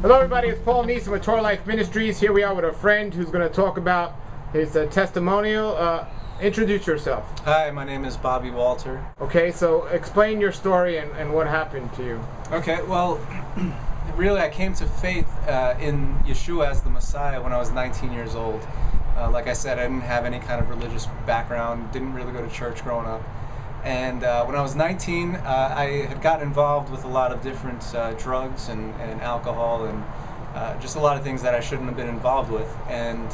Hello everybody, it's Paul Neeson with Torah Life Ministries. Here we are with a friend who's going to talk about his testimonial. Introduce yourself. Hi, my name is Bobby Walter. Okay, so explain your story and what happened to you. Okay, well, really I came to faith in Yeshua as the Messiah when I was 19 years old. Like I said, I didn't have any kind of religious background, didn't really go to church growing up. And when I was 19, I had gotten involved with a lot of different drugs and alcohol and just a lot of things that I shouldn't have been involved with. And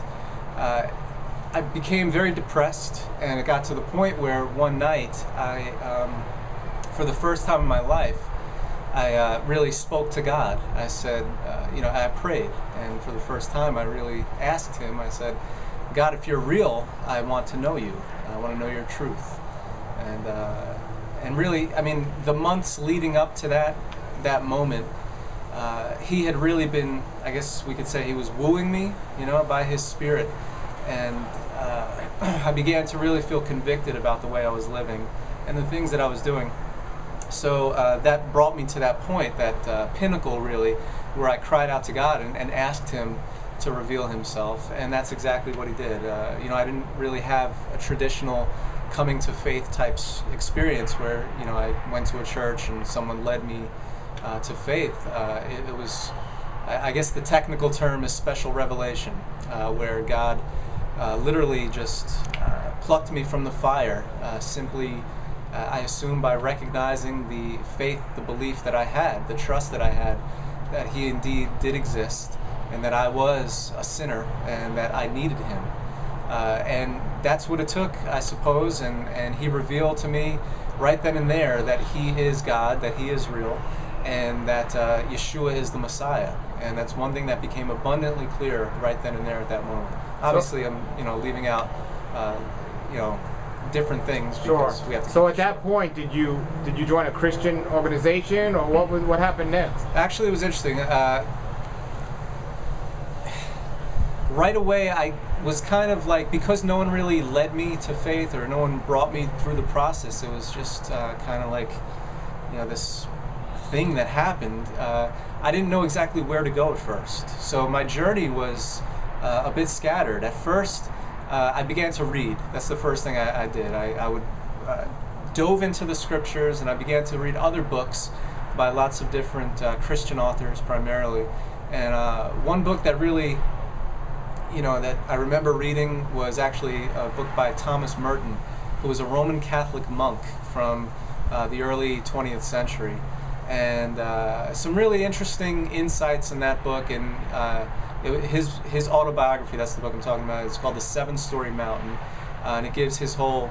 I became very depressed, and it got to the point where one night, for the first time in my life, I really spoke to God. I said, I prayed, and for the first time I really asked Him, I said, God, if you're real, I want to know you. I want to know your truth. And really, I mean, the months leading up to that moment, He had really been, I guess we could say, He was wooing me, by His Spirit. And I began to really feel convicted about the way I was living and the things that I was doing. So that brought me to that point, that pinnacle really, where I cried out to God and asked Him to reveal Himself. And that's exactly what He did. I didn't really have a traditional coming to faith type experience where I went to a church and someone led me to faith. It was, I guess the technical term is special revelation, where God literally just plucked me from the fire, simply, I assume, by recognizing the faith, the belief that I had, the trust that I had, that He indeed did exist, and that I was a sinner, and that I needed Him. And that's what it took, I suppose, and He revealed to me right then and there that He is God, that He is real, and that Yeshua is the Messiah. And that's one thing that became abundantly clear right then and there at that moment. Obviously, I'm leaving out different things because we have to. So at that point, did you join a Christian organization, or what happened next? Actually, it was interesting. Right away, I was kind of like, because no one really led me to faith, or no one brought me through the process, it was just kind of like, this thing that happened. I didn't know exactly where to go at first. So my journey was a bit scattered. At first, I began to read. That's the first thing I did. I would dove into the scriptures, and I began to read other books by lots of different Christian authors primarily. And one book that really that I remember reading was actually a book by Thomas Merton, who was a Roman Catholic monk from the early 20th century. And some really interesting insights in that book, and his autobiography, that's the book I'm talking about, it's called The Seven-Story Mountain, and it gives his whole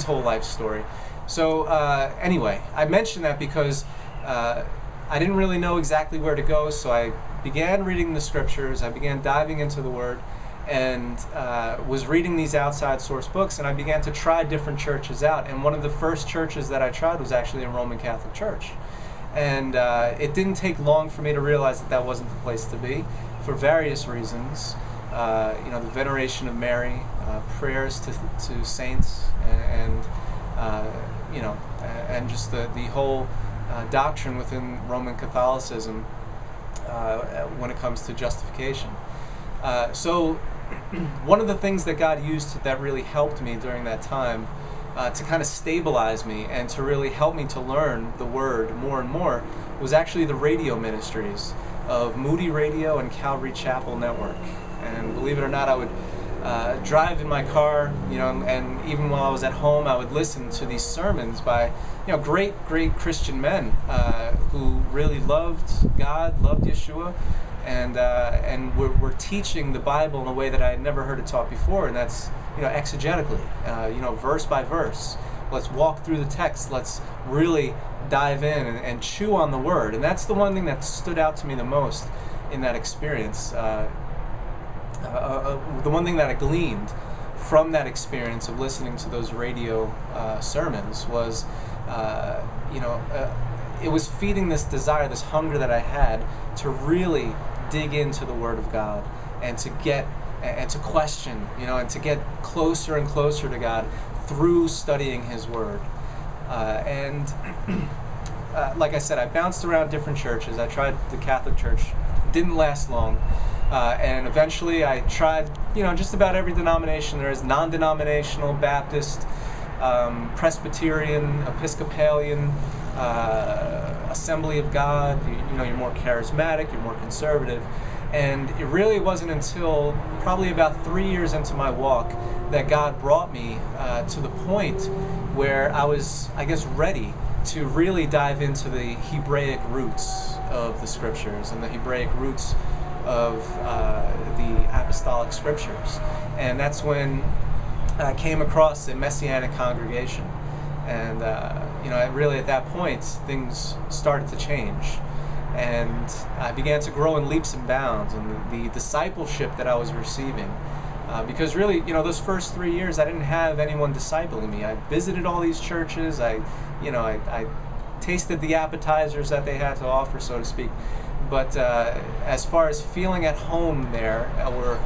life story. So anyway, I mention that because I didn't really know exactly where to go, so I began reading the scriptures, I began diving into the Word, and was reading these outside source books, and I began to try different churches out. And one of the first churches that I tried was actually a Roman Catholic church. And it didn't take long for me to realize that wasn't the place to be, for various reasons. The veneration of Mary, prayers to saints, and just the whole doctrine within Roman Catholicism when it comes to justification. So one of the things that God used that really helped me during that time to kind of stabilize me and to really help me to learn the Word more and more was actually the radio ministries of Moody Radio and Calvary Chapel Network. And believe it or not, I would drive in my car, and even while I was at home, I would listen to these sermons by great Christian men who really loved God, loved Yeshua, and were teaching the Bible in a way that I had never heard it taught before, and that's exegetically, verse by verse. Let's walk through the text. Let's really dive in and chew on the Word. And that's the one thing that stood out to me the most in that experience. The one thing that I gleaned from that experience of listening to those radio sermons was, it was feeding this desire, this hunger that I had to really dig into the Word of God and to get and to question, and to get closer and closer to God through studying His Word. Like I said, I bounced around different churches. I tried the Catholic Church didn't last long. And eventually I tried, just about every denomination there is: non-denominational, Baptist, Presbyterian, Episcopalian, Assembly of God. You're more charismatic, you're more conservative. And it really wasn't until probably about 3 years into my walk that God brought me to the point where I was, I guess, ready to really dive into the Hebraic roots of the Scriptures and the Hebraic roots of the Apostolic Scriptures. And that's when I came across a Messianic congregation. And, really at that point, things started to change. And I began to grow in leaps and bounds in the discipleship that I was receiving. Because really, those first 3 years, I didn't have anyone discipling me. I visited all these churches. I tasted the appetizers that they had to offer, so to speak. But as far as feeling at home there, or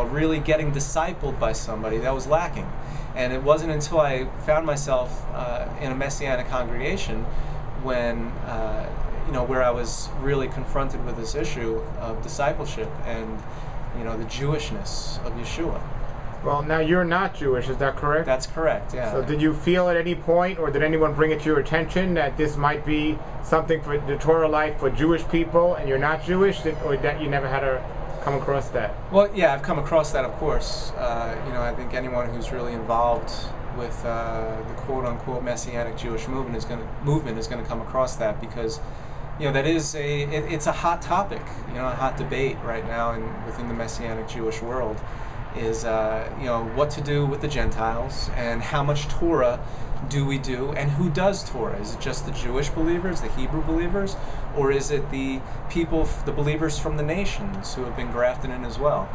really getting discipled by somebody, that was lacking. And it wasn't until I found myself in a Messianic congregation when where I was really confronted with this issue of discipleship and the Jewishness of Yeshua. Well, now you're not Jewish, is that correct? That's correct, yeah. So did you feel at any point, or did anyone bring it to your attention that this might be something for the Torah life for Jewish people and you're not Jewish, or that you never had to come across that? Well, yeah, I've come across that, of course. I think anyone who's really involved with the quote-unquote Messianic Jewish movement is going to come across that, because that is it's a hot topic, a hot debate right now within the Messianic Jewish world, is what to do with the Gentiles and how much Torah do we do, and who does Torah? Is it just the Jewish believers, the Hebrew believers, or is it the people, the believers from the nations who have been grafted in as well?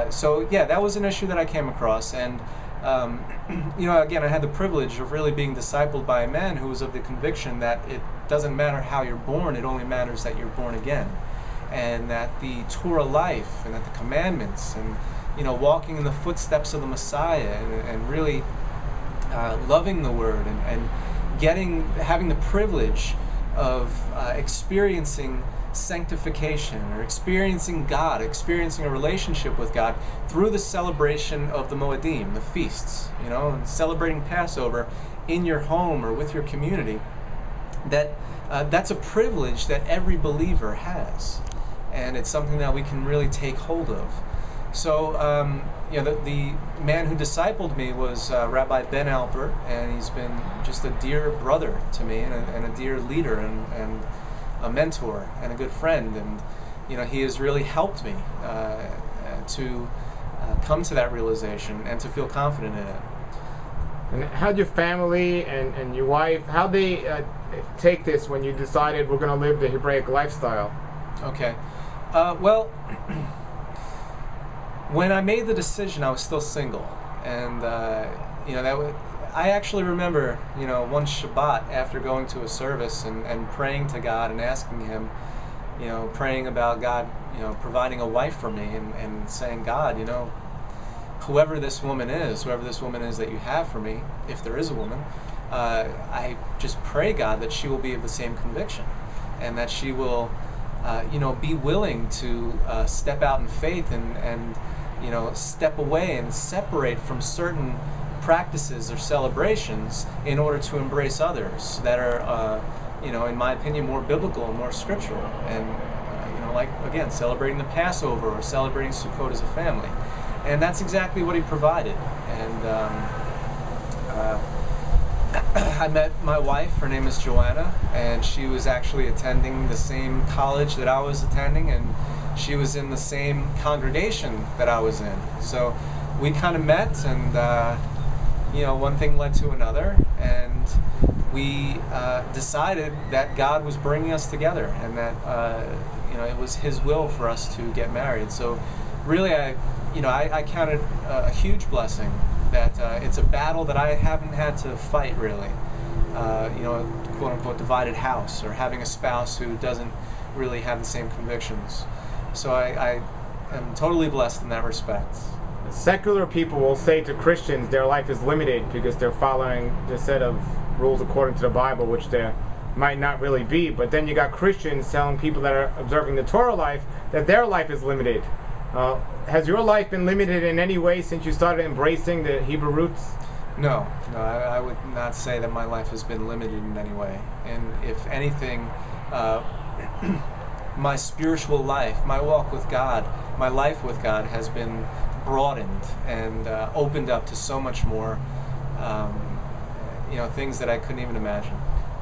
So yeah, that was an issue that I came across, and again, I had the privilege of really being discipled by a man who was of the conviction that it doesn't matter how you're born, it only matters that you're born again. And that the Torah life, and that the commandments, and walking in the footsteps of the Messiah, and really loving the Word, and having the privilege of experiencing sanctification, or experiencing God, experiencing a relationship with God through the celebration of the Moedim, the feasts, and celebrating Passover in your home or with your community. That's a privilege that every believer has, and it's something that we can really take hold of. So, the man who discipled me was Rabbi Ben Alpert, and he's been just a dear brother to me, and a dear leader, and a mentor, and a good friend. And he has really helped me to come to that realization and to feel confident in it. And how'd your family and your wife, how'd they take this when you decided we're going to live the Hebraic lifestyle? Okay. Well, when I made the decision, I was still single, and I actually remember, one Shabbat after going to a service and praying to God and asking Him, praying about God, providing a wife for me, and saying, God, whoever this woman is that you have for me, if there is a woman, I just pray, God, that she will be of the same conviction, and that she will, be willing to step out in faith and step away and separate from certain practices or celebrations in order to embrace others that are, in my opinion, more biblical and more scriptural. And, like, again, celebrating the Passover or celebrating Sukkot as a family. And that's exactly what he provided. And I met my wife, her name is Joanna, and she was actually attending the same college that I was attending, and she was in the same congregation that I was in. So we kind of met, and one thing led to another, and we decided that God was bringing us together, and that it was His will for us to get married. So really, I count it a huge blessing that it's a battle that I haven't had to fight, really. Quote unquote divided house, or having a spouse who doesn't really have the same convictions. So I am totally blessed in that respect. Secular people will say to Christians their life is limited because they're following the set of rules according to the Bible, which they're might not really be. But then you got Christians telling people that are observing the Torah life that their life is limited. Has your life been limited in any way since you started embracing the Hebrew roots? No, I would not say that my life has been limited in any way. And if anything, my spiritual life, my walk with God, my life with God has been broadened and opened up to so much more, things that I couldn't even imagine.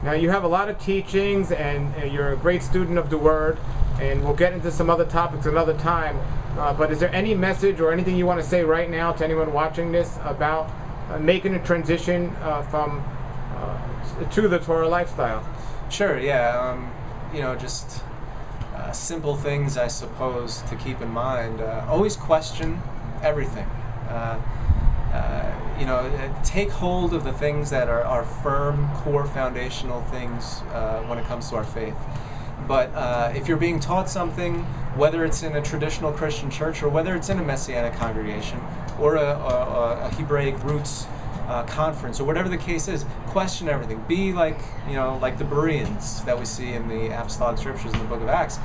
Now you have a lot of teachings, and you're a great student of the Word, and we'll get into some other topics another time. But is there any message or anything you want to say right now to anyone watching this about making a transition to the Torah lifestyle? Sure, yeah. Just simple things, I suppose, to keep in mind. Always question everything. Take hold of the things that are firm, core, foundational things when it comes to our faith. But if you're being taught something, whether it's in a traditional Christian church or whether it's in a Messianic congregation or a Hebraic roots conference or whatever the case is, question everything. Be like the Bereans that we see in the Apostolic Scriptures in the Book of Acts.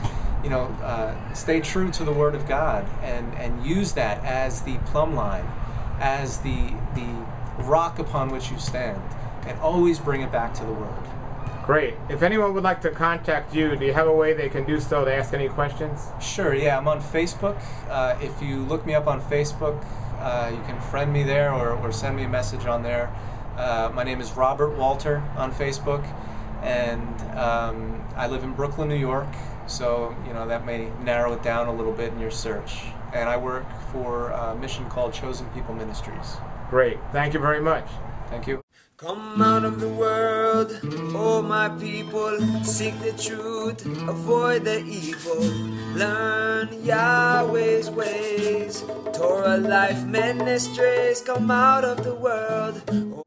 Stay true to the Word of God and use that as the plumb line, as the rock upon which you stand, and always bring it back to the Word. Great. If anyone would like to contact you, do you have a way they can do so to ask any questions? Sure, yeah. I'm on Facebook. If you look me up on Facebook, you can friend me there or send me a message on there. My name is Robert Walter on Facebook, and I live in Brooklyn, New York, so that may narrow it down a little bit in your search. And I work for a mission called Chosen People Ministries. Great. Thank you very much. Thank you. Come out of the world, oh my people, seek the truth, avoid the evil, learn Yahweh's ways, Torah Life Ministries, come out of the world.